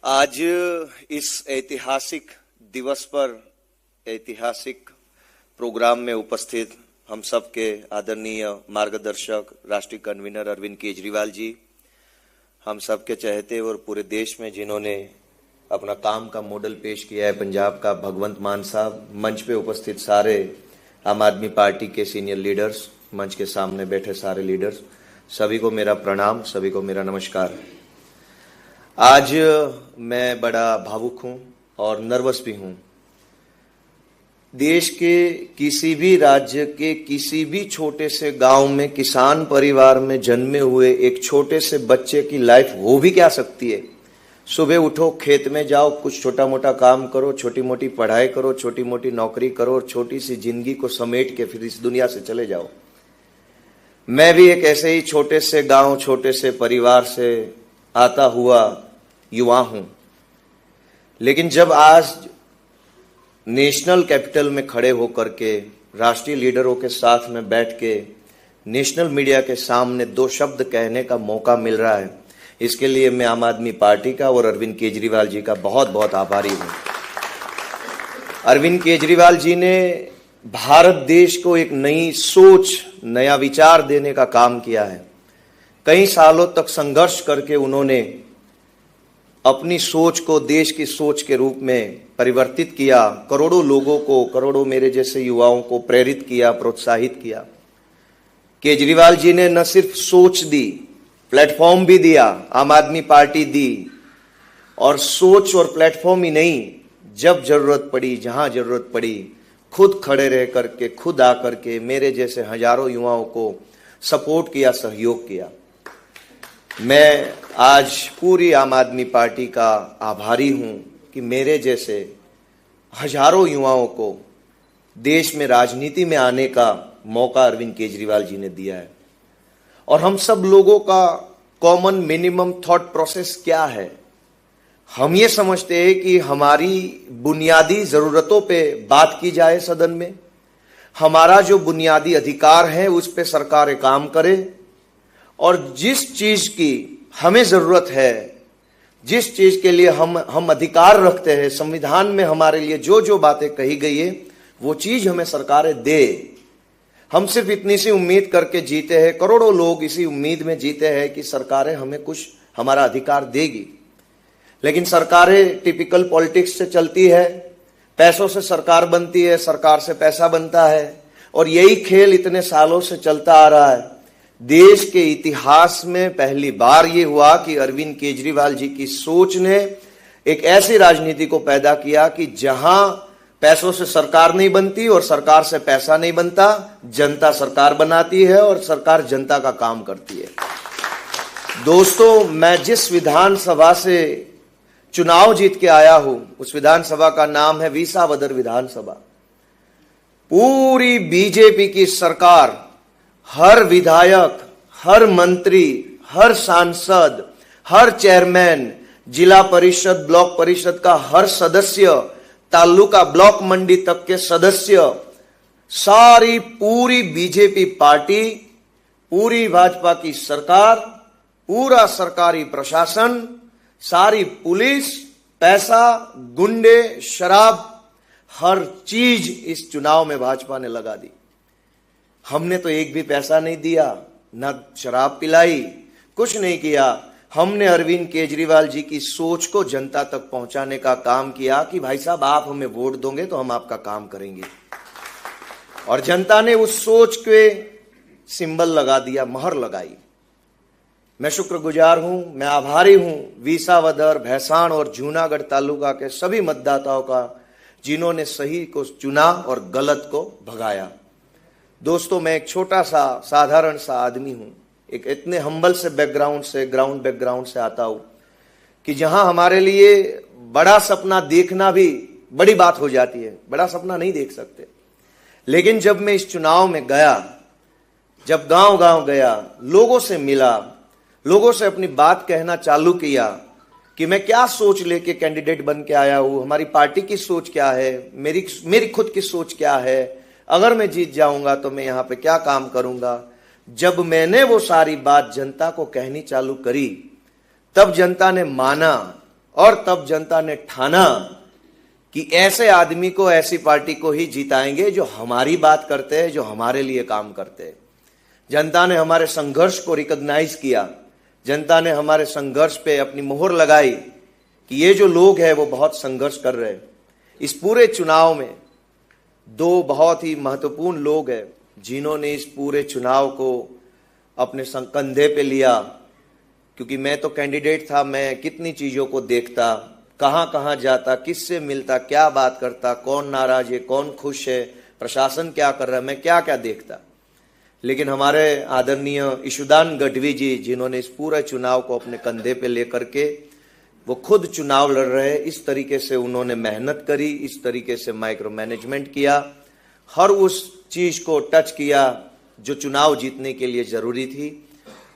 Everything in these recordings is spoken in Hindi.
आज इस ऐतिहासिक दिवस पर ऐतिहासिक प्रोग्राम में उपस्थित हम सबके आदरणीय मार्गदर्शक राष्ट्रीय कन्वीनर अरविंद केजरीवाल जी, हम सबके चहेते और पूरे देश में जिन्होंने अपना काम का मॉडल पेश किया है, पंजाब का भगवंत मान साहब, मंच पे उपस्थित सारे आम आदमी पार्टी के सीनियर लीडर्स, मंच के सामने बैठे सारे लीडर्स, सभी को मेरा प्रणाम, सभी को मेरा नमस्कार। आज मैं बड़ा भावुक हूं और नर्वस भी हूं। देश के किसी भी राज्य के किसी भी छोटे से गांव में किसान परिवार में जन्मे हुए एक छोटे से बच्चे की लाइफ हो भी क्या सकती है। सुबह उठो, खेत में जाओ, कुछ छोटा मोटा काम करो, छोटी मोटी पढ़ाई करो, छोटी मोटी नौकरी करो और छोटी सी जिंदगी को समेट के फिर इस दुनिया से चले जाओ। मैं भी एक ऐसे ही छोटे से गांव, छोटे से परिवार से आता हुआ युवा हूं, लेकिन जब आज नेशनल कैपिटल में खड़े होकर के राष्ट्रीय लीडरों के साथ में बैठ के नेशनल मीडिया के सामने दो शब्द कहने का मौका मिल रहा है, इसके लिए मैं आम आदमी पार्टी का और अरविंद केजरीवाल जी का बहुत बहुत आभारी हूं। अरविंद केजरीवाल जी ने भारत देश को एक नई सोच, नया विचार देने का काम किया है। कई सालों तक संघर्ष करके उन्होंने अपनी सोच को देश की सोच के रूप में परिवर्तित किया, करोड़ों लोगों को, करोड़ों मेरे जैसे युवाओं को प्रेरित किया, प्रोत्साहित किया। केजरीवाल जी ने न सिर्फ सोच दी, प्लेटफॉर्म भी दिया, आम आदमी पार्टी दी, और सोच और प्लेटफॉर्म ही नहीं, जब जरूरत पड़ी, जहां जरूरत पड़ी, खुद खड़े रह करके, खुद आकर के मेरे जैसे हजारों युवाओं को सपोर्ट किया, सहयोग किया। मैं आज पूरी आम आदमी पार्टी का आभारी हूं कि मेरे जैसे हजारों युवाओं को देश में राजनीति में आने का मौका अरविंद केजरीवाल जी ने दिया है। और हम सब लोगों का कॉमन मिनिमम थॉट प्रोसेस क्या है? हम ये समझते हैं कि हमारी बुनियादी जरूरतों पे बात की जाए सदन में, हमारा जो बुनियादी अधिकार है उस पे सरकार काम करे, और जिस चीज की हमें जरूरत है, जिस चीज के लिए हम अधिकार रखते हैं, संविधान में हमारे लिए जो जो बातें कही गई है वो चीज हमें सरकारें दे। हम सिर्फ इतनी सी उम्मीद करके जीते हैं, करोड़ों लोग इसी उम्मीद में जीते हैं कि सरकारें हमें कुछ हमारा अधिकार देगी। लेकिन सरकारें टिपिकल पॉलिटिक्स से चलती है, पैसों से सरकार बनती है, सरकार से पैसा बनता है, और यही खेल इतने सालों से चलता आ रहा है। देश के इतिहास में पहली बार ये हुआ कि अरविंद केजरीवाल जी की सोच ने एक ऐसी राजनीति को पैदा किया कि जहां पैसों से सरकार नहीं बनती और सरकार से पैसा नहीं बनता, जनता सरकार बनाती है और सरकार जनता का काम करती है। दोस्तों, मैं जिस विधानसभा से चुनाव जीत के आया हूं, उस विधानसभा का नाम है विसावदर विधानसभा। पूरी बीजेपी की सरकार, हर विधायक, हर मंत्री, हर सांसद, हर चेयरमैन, जिला परिषद, ब्लॉक परिषद का हर सदस्य, तालुका ब्लॉक मंडी तक के सदस्य, सारी पूरी बीजेपी पार्टी, पूरी भाजपा की सरकार, पूरा सरकारी प्रशासन, सारी पुलिस, पैसा, गुंडे, शराब, हर चीज इस चुनाव में भाजपा ने लगा दी। हमने तो एक भी पैसा नहीं दिया, न शराब पिलाई, कुछ नहीं किया। हमने अरविंद केजरीवाल जी की सोच को जनता तक पहुंचाने का काम किया कि भाई साहब, आप हमें वोट दोगे तो हम आपका काम करेंगे। और जनता ने उस सोच के सिंबल लगा दिया, मोहर लगाई। मैं शुक्रगुजार हूं, मैं आभारी हूं विसावदर, भैंसाण और जूनागढ़ तालुका के सभी मतदाताओं का, जिन्होंने सही को चुना और गलत को भगाया। दोस्तों, मैं एक छोटा सा साधारण सा आदमी हूं, एक इतने हम्बल से बैकग्राउंड से, ग्राउंड बैकग्राउंड से आता हूं कि जहां हमारे लिए बड़ा सपना देखना भी बड़ी बात हो जाती है, बड़ा सपना नहीं देख सकते। लेकिन जब मैं इस चुनाव में गया, जब गांव गांव गया, लोगों से मिला, लोगों से अपनी बात कहना चालू किया कि मैं क्या सोच लेके कैंडिडेट बन के आया हूं, हमारी पार्टी की सोच क्या है, मेरी खुद की सोच क्या है, अगर मैं जीत जाऊंगा तो मैं यहां पे क्या काम करूंगा। जब मैंने वो सारी बात जनता को कहनी चालू करी, तब जनता ने माना और तब जनता ने ठाना कि ऐसे आदमी को, ऐसी पार्टी को ही जिताएंगे जो हमारी बात करते हैं, जो हमारे लिए काम करते हैं। जनता ने हमारे संघर्ष को रिकॉग्नाइज किया, जनता ने हमारे संघर्ष पे अपनी मोहर लगाई कि ये जो लोग हैं वो बहुत संघर्ष कर रहे हैं। इस पूरे चुनाव में दो बहुत ही महत्वपूर्ण लोग हैं जिन्होंने इस पूरे चुनाव को अपने कंधे पे लिया, क्योंकि मैं तो कैंडिडेट था, मैं कितनी चीजों को देखता, कहाँ कहाँ जाता, किससे मिलता, क्या बात करता, कौन नाराज है, कौन खुश है, प्रशासन क्या कर रहा है, मैं क्या क्या देखता। लेकिन हमारे आदरणीय ईशुदान गढ़वी जी, जिन्होंने इस पूरे चुनाव को अपने कंधे पे लेकर के वो खुद चुनाव लड़ रहे, इस तरीके से उन्होंने मेहनत करी, इस तरीके से माइक्रो मैनेजमेंट किया, हर उस चीज को टच किया जो चुनाव जीतने के लिए जरूरी थी।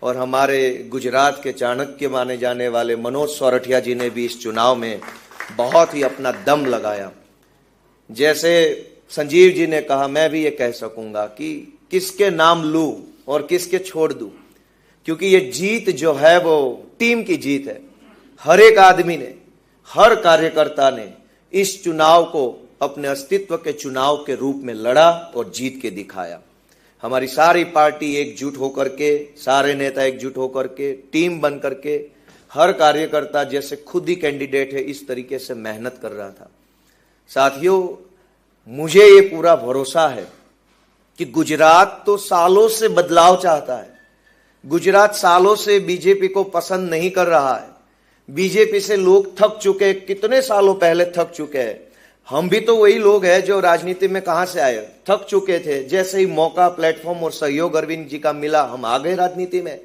और हमारे गुजरात के चाणक्य माने जाने वाले मनोज सोरठिया जी ने भी इस चुनाव में बहुत ही अपना दम लगाया। जैसे संजीव जी ने कहा, मैं भी ये कह सकूंगा कि किसके नाम लूं और किसके छोड़ दूं, क्योंकि ये जीत जो है वो टीम की जीत है। हर एक आदमी ने, हर कार्यकर्ता ने इस चुनाव को अपने अस्तित्व के चुनाव के रूप में लड़ा और जीत के दिखाया। हमारी सारी पार्टी एकजुट होकर के, सारे नेता एकजुट होकर के, टीम बन करके, हर कार्यकर्ता जैसे खुद ही कैंडिडेट है इस तरीके से मेहनत कर रहा था। साथियों, मुझे ये पूरा भरोसा है कि गुजरात तो सालों से बदलाव चाहता है। गुजरात सालों से बीजेपी को पसंद नहीं कर रहा है। बीजेपी से लोग थक चुके, कितने सालों पहले थक चुके हैं। हम भी तो वही लोग हैं जो राजनीति में कहां से आए, थक चुके थे। जैसे ही मौका, प्लेटफॉर्म और सहयोग अरविंद जी का मिला, हम आ गए राजनीति में।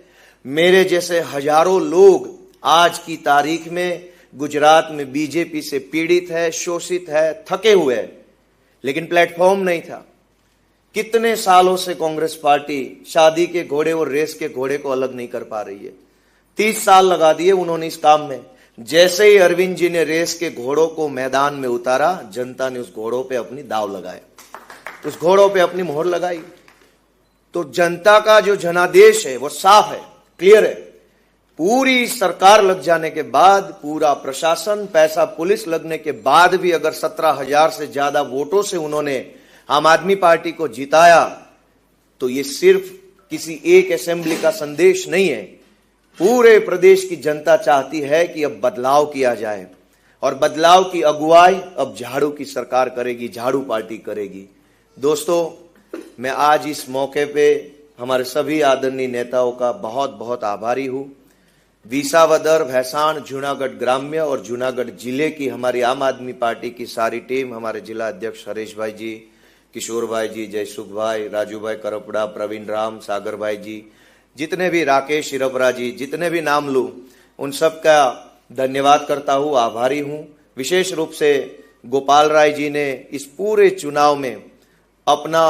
मेरे जैसे हजारों लोग आज की तारीख में गुजरात में बीजेपी से पीड़ित है, शोषित है, थके हुए हैं, लेकिन प्लेटफॉर्म नहीं था। कितने सालों से कांग्रेस पार्टी शादी के घोड़े और रेस के घोड़े को अलग नहीं कर पा रही है। 30 साल लगा दिए उन्होंने इस काम में। जैसे ही अरविंद जी ने रेस के घोड़ों को मैदान में उतारा, जनता ने उस घोड़ों पे अपनी दाव लगाए, उस घोड़ों पे अपनी मोहर लगाई। तो जनता का जो जनादेश है वो साफ है, क्लियर है। पूरी सरकार लग जाने के बाद, पूरा प्रशासन, पैसा पुलिस लगने के बाद भी अगर 17,000 से ज्यादा वोटों से उन्होंने आम आदमी पार्टी को जिताया, तो ये सिर्फ किसी एक असेंबली का संदेश नहीं है। पूरे प्रदेश की जनता चाहती है कि अब बदलाव किया जाए, और बदलाव की अगुवाई अब झाड़ू की सरकार करेगी, झाड़ू पार्टी करेगी। दोस्तों, मैं आज इस मौके पे हमारे सभी आदरणीय नेताओं का बहुत बहुत आभारी हूं। विसावदर, भैसाण, जूनागढ़ ग्राम्य और जूनागढ़ जिले की हमारी आम आदमी पार्टी की सारी टीम, हमारे जिला अध्यक्ष हरीश भाई जी, किशोर भाई जी, जयसुख भाई, राजू भाई करपड़ा, प्रवीण राम, सागर भाई जी, जितने भी, राकेश शिरपरा जी, जितने भी नाम लूं, उन सब का धन्यवाद करता हूं, आभारी हूं। विशेष रूप से गोपाल राय जी ने इस पूरे चुनाव में अपना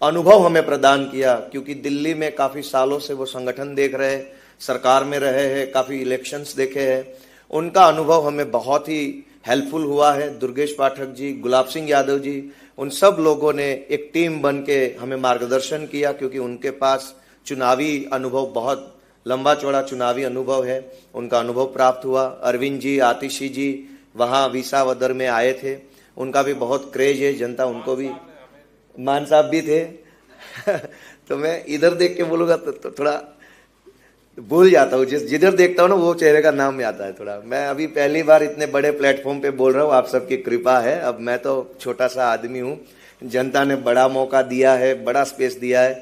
अनुभव हमें प्रदान किया, क्योंकि दिल्ली में काफी सालों से वो संगठन देख रहे हैं, सरकार में रहे हैं, काफी इलेक्शंस देखे हैं। उनका अनुभव हमें बहुत ही हेल्पफुल हुआ है। दुर्गेश पाठक जी, गुलाब सिंह यादव जी, उन सब लोगों ने एक टीम बन के हमें मार्गदर्शन किया, क्योंकि उनके पास चुनावी अनुभव, बहुत लंबा चौड़ा चुनावी अनुभव है, उनका अनुभव प्राप्त हुआ। अरविंद जी, आतिशी जी वहां विसावदर में आए थे, उनका भी बहुत क्रेज है, जनता उनको भी, मान साहब भी थे तो मैं इधर देख के बोलूंगा तो थोड़ा भूल जाता हूँ, जिधर देखता हूँ ना वो चेहरे का नाम आता है थोड़ा। मैं अभी पहली बार इतने बड़े प्लेटफॉर्म पे बोल रहा हूँ, आप सबकी कृपा है। अब मैं तो छोटा सा आदमी हूँ, जनता ने बड़ा मौका दिया है, बड़ा स्पेस दिया है,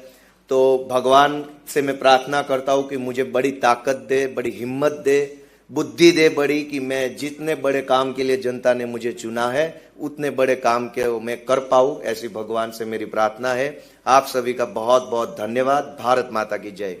तो भगवान से मैं प्रार्थना करता हूँ कि मुझे बड़ी ताकत दे, बड़ी हिम्मत दे, बुद्धि दे बड़ी, कि मैं जितने बड़े काम के लिए जनता ने मुझे चुना है उतने बड़े काम के मैं कर पाऊँ, ऐसी भगवान से मेरी प्रार्थना है। आप सभी का बहुत बहुत धन्यवाद। भारत माता की जय।